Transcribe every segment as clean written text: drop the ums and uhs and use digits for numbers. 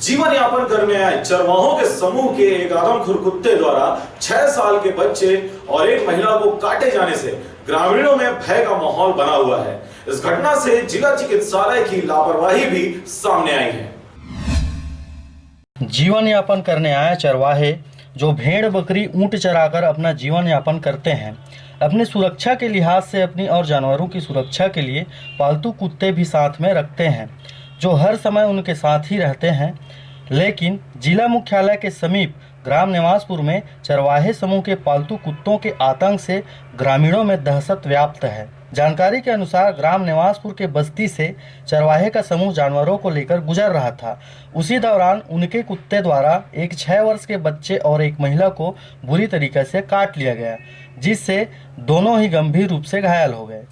जीवन यापन करने आए चरवाहों के समूह के एक आदमखोर कुत्ते द्वारा 6 साल के बच्चे और एक महिला को काटे जाने से ग्रामीणों में भय का माहौल बना हुआ है। इस घटना से जिला चिकित्सालय की लापरवाही भी सामने आई है। जीवन यापन करने आए चरवाहे जो भेड़ बकरी ऊंट चराकर अपना जीवन यापन करते हैं, अपनी सुरक्षा के लिहाज से अपनी और जानवरों की सुरक्षा के लिए पालतू कुत्ते भी साथ में रखते हैं जो हर समय उनके साथ ही रहते हैं। लेकिन जिला मुख्यालय के समीप ग्राम निवासपुर में चरवाहे समूह के पालतू कुत्तों के आतंक से ग्रामीणों में दहशत व्याप्त है। जानकारी के अनुसार ग्राम निवासपुर के बस्ती से चरवाहे का समूह जानवरों को लेकर गुजर रहा था। उसी दौरान उनके कुत्ते द्वारा एक 6 वर्ष के बच्चे और एक महिला को बुरी तरीके से काट लिया गया, जिससे दोनों ही गंभीर रूप से घायल हो गए।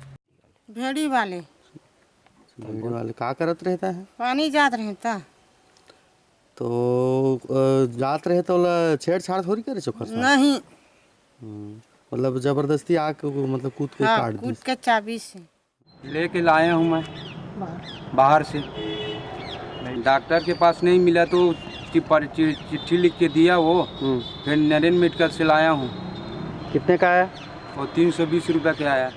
भेड़ी वाले का करत रहता है? पानी जात रहता तो जात रहे तो छेड़छाड़ थोड़ी करे चोखर नहीं, मतलब जबरदस्ती आके मतलब कूद के काट दी। कूद के चाबी से लेके लाया हूँ मैं बाहर से। डॉक्टर के पास नहीं मिला तो चिट्ठी लिख के दिया वो, फिर नरेंद्र मेडिकल से लाया हूँ। कितने का आया? और 320 रुपये का आया।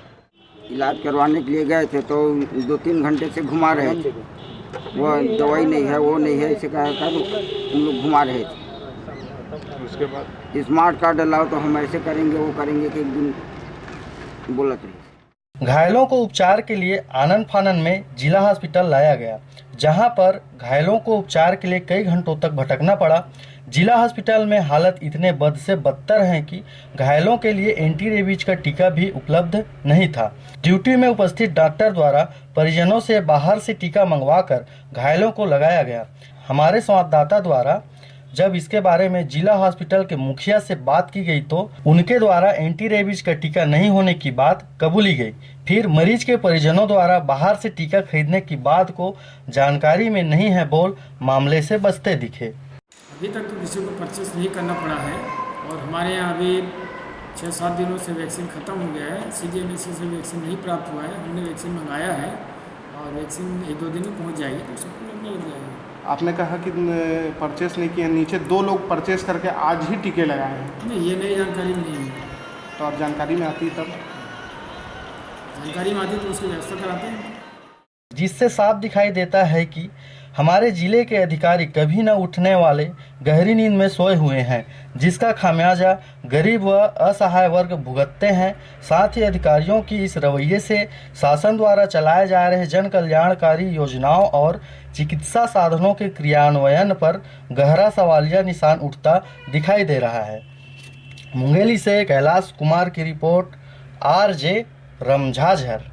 इलाज करवाने के लिए गए थे तो 2-3 घंटे से घुमा रहे थे, वो दवाई नहीं है वो नहीं है ऐसे कहा था, हम लोग घुमा रहे थे। उसके बाद स्मार्ट कार्ड लाओ तो हम ऐसे करेंगे वो करेंगे कि एक दिन बोलते रहे। घायलों को उपचार के लिए आनन फानन में जिला हॉस्पिटल लाया गया, जहां पर घायलों को उपचार के लिए कई घंटों तक भटकना पड़ा। जिला हॉस्पिटल में हालत इतने बद से बदतर है कि घायलों के लिए एंटी रेबीज का टीका भी उपलब्ध नहीं था। ड्यूटी में उपस्थित डॉक्टर द्वारा परिजनों से बाहर से टीका मंगवाकर घायलों को लगाया गया। हमारे संवाददाता द्वारा जब इसके बारे में जिला हॉस्पिटल के मुखिया से बात की गई तो उनके द्वारा एंटी रेबीज का टीका नहीं होने की बात कबूली गई। फिर मरीज के परिजनों द्वारा बाहर से टीका खरीदने की बात को जानकारी में नहीं है बोल मामले से बचते दिखे। अभी तक तो किसी को परचेस नहीं करना पड़ा है और हमारे यहाँ अभी 6-7 दिनों से वैक्सीन ख़त्म हो गया है। CGNSC से वैक्सीन नहीं प्राप्त हुआ है, हमने वैक्सीन मंगाया है और वैक्सीन 1-2 दिन में पहुँच जाएगी तो सबको लगने लग जाएगी। आपने कहा कि परचेस नहीं किया, नीचे 2 लोग परचेस करके आज ही टीके लगाए हैं। नहीं, ये नई जानकारी नहीं है। तो आप जानकारी में आती तब जानकारी में आती तो उसकी व्यवस्था कराते हैं। जिससे साफ दिखाई देता है कि हमारे जिले के अधिकारी कभी न उठने वाले गहरी नींद में सोए हुए हैं, जिसका खामियाजा गरीब व असहाय वर्ग भुगतते हैं। साथ ही अधिकारियों की इस रवैये से शासन द्वारा चलाए जा रहे जन कल्याणकारी योजनाओं और चिकित्सा साधनों के क्रियान्वयन पर गहरा सवालिया निशान उठता दिखाई दे रहा है। मुंगेली से कैलाश कुमार की रिपोर्ट, RJ रमझाझर।